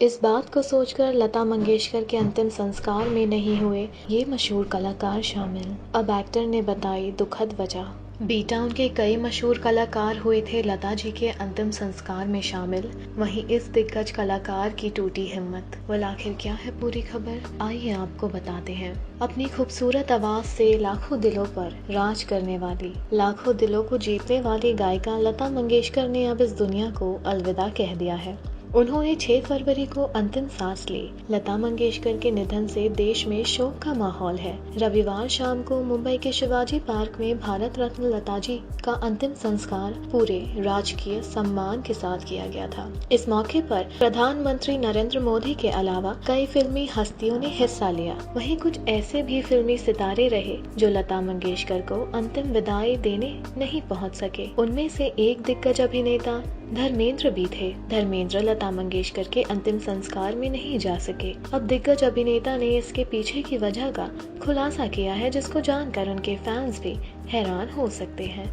इस बात को सोचकर लता मंगेशकर के अंतिम संस्कार में नहीं हुए ये मशहूर कलाकार शामिल। अब एक्टर ने बताई दुखद वजह। बीटाउन के कई मशहूर कलाकार हुए थे लता जी के अंतिम संस्कार में शामिल, वहीं इस दिग्गज कलाकार की टूटी हिम्मत। वह आखिर क्या है पूरी खबर, आइए आपको बताते हैं। अपनी खूबसूरत आवाज से लाखों दिलों पर राज करने वाली, लाखों दिलों को जीतने वाली गायिका लता मंगेशकर ने अब इस दुनिया को अलविदा कह दिया है। उन्होंने 6 फरवरी को अंतिम सांस ली। लता मंगेशकर के निधन से देश में शोक का माहौल है। रविवार शाम को मुंबई के शिवाजी पार्क में भारत रत्न लता जी का अंतिम संस्कार पूरे राजकीय सम्मान के साथ किया गया था। इस मौके पर प्रधानमंत्री नरेंद्र मोदी के अलावा कई फिल्मी हस्तियों ने हिस्सा लिया। वहीं कुछ ऐसे भी फिल्मी सितारे रहे जो लता मंगेशकर को अंतिम विदाई देने नहीं पहुंच सके। उनमें से एक दिग्गज अभिनेता धर्मेंद्र भी थे। धर्मेंद्र लता मंगेशकर के अंतिम संस्कार में नहीं जा सके। अब दिग्गज अभिनेता ने इसके पीछे की वजह का खुलासा किया है, जिसको जानकर उनके फैंस भी हैरान हो सकते हैं।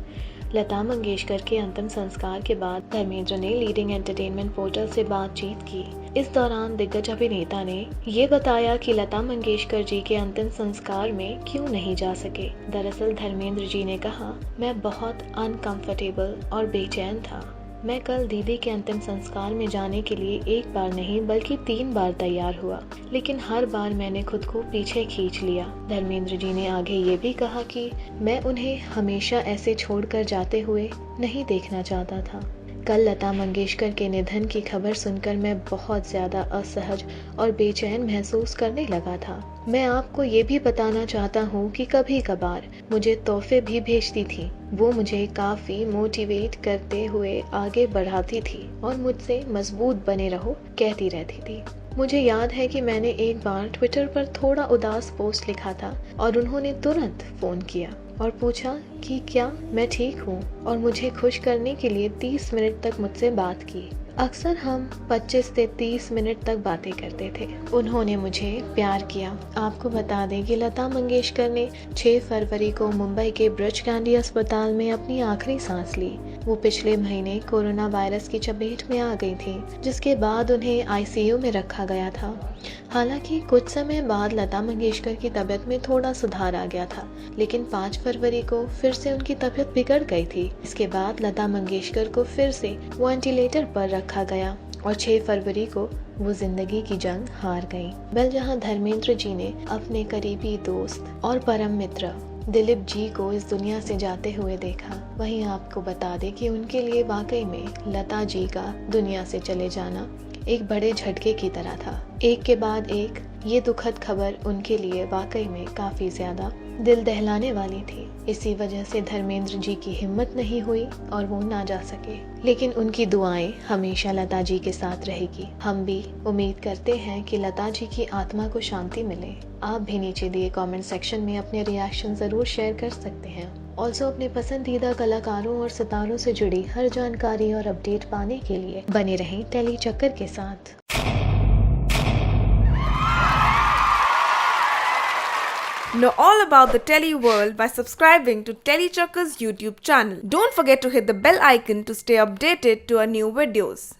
लता मंगेशकर के अंतिम संस्कार के बाद धर्मेंद्र ने लीडिंग एंटरटेनमेंट पोर्टल से बातचीत की। इस दौरान दिग्गज अभिनेता ने ये बताया कि लता मंगेशकर जी के अंतिम संस्कार में क्यों नहीं जा सके। दरअसल धर्मेंद्र जी ने कहा, मैं बहुत अनकंफर्टेबल और बेचैन था। मैं कल दीदी के अंतिम संस्कार में जाने के लिए एक बार नहीं बल्कि 3 बार तैयार हुआ, लेकिन हर बार मैंने खुद को पीछे खींच लिया। धर्मेंद्र जी ने आगे ये भी कहा कि मैं उन्हें हमेशा ऐसे छोड़कर जाते हुए नहीं देखना चाहता था। कल लता मंगेशकर के निधन की खबर सुनकर मैं बहुत ज़्यादा असहज और बेचैन महसूस करने लगा था। मैं आपको ये भी बताना चाहता हूँ कि कभी कभार मुझे तोहफे भी भेजती थी। वो मुझे काफ़ी मोटिवेट करते हुए आगे बढ़ाती थी और मुझसे मजबूत बने रहो कहती रहती थी। मुझे याद है कि मैंने एक बार ट्विटर पर थोड़ा उदास पोस्ट लिखा था और उन्होंने तुरंत फ़ोन किया और पूछा कि क्या मैं ठीक हूँ, और मुझे खुश करने के लिए 30 मिनट तक मुझसे बात की। अक्सर हम 25 से 30 मिनट तक बातें करते थे। उन्होंने मुझे प्यार किया। आपको बता दें कि लता मंगेशकर ने 6 फरवरी को मुंबई के ब्रज कैंडी अस्पताल में अपनी आखिरी सांस ली। वो पिछले महीने कोरोना वायरस की चपेट में आ गई थी, जिसके बाद उन्हें आईसीयू में रखा गया था। हालांकि कुछ समय बाद लता मंगेशकर की तबीयत में थोड़ा सुधार आ गया था, लेकिन 5 फरवरी को फिर से उनकी तबीयत बिगड़ गई थी। इसके बाद लता मंगेशकर को फिर से वेंटिलेटर पर रखा गया और 6 फरवरी को वो जिंदगी की जंग हार गईं। जहां धर्मेंद्र जी ने अपने करीबी दोस्त और परम मित्र दिलीप जी को इस दुनिया से जाते हुए देखा, वहीं आपको बता दें कि उनके लिए वाकई में लता जी का दुनिया से चले जाना एक बड़े झटके की तरह था। एक के बाद एक ये दुखद खबर उनके लिए वाकई में काफी ज्यादा दिल दहलाने वाली थी। इसी वजह से धर्मेंद्र जी की हिम्मत नहीं हुई और वो ना जा सके, लेकिन उनकी दुआएं हमेशा लता जी के साथ रहेगी। हम भी उम्मीद करते हैं कि लता जी की आत्मा को शांति मिले। आप भी नीचे दिए कमेंट सेक्शन में अपने रिएक्शन जरूर शेयर कर सकते हैं। ऑल्सो अपने पसंदीदा कलाकारों और सितारों से जुड़ी हर जानकारी और अपडेट पाने के लिए बने रहें टेली चक्कर के साथ। Know all about the Tele world by subscribing to Telechucker's YouTube channel. Don't forget to hit the bell icon to stay updated to our new videos.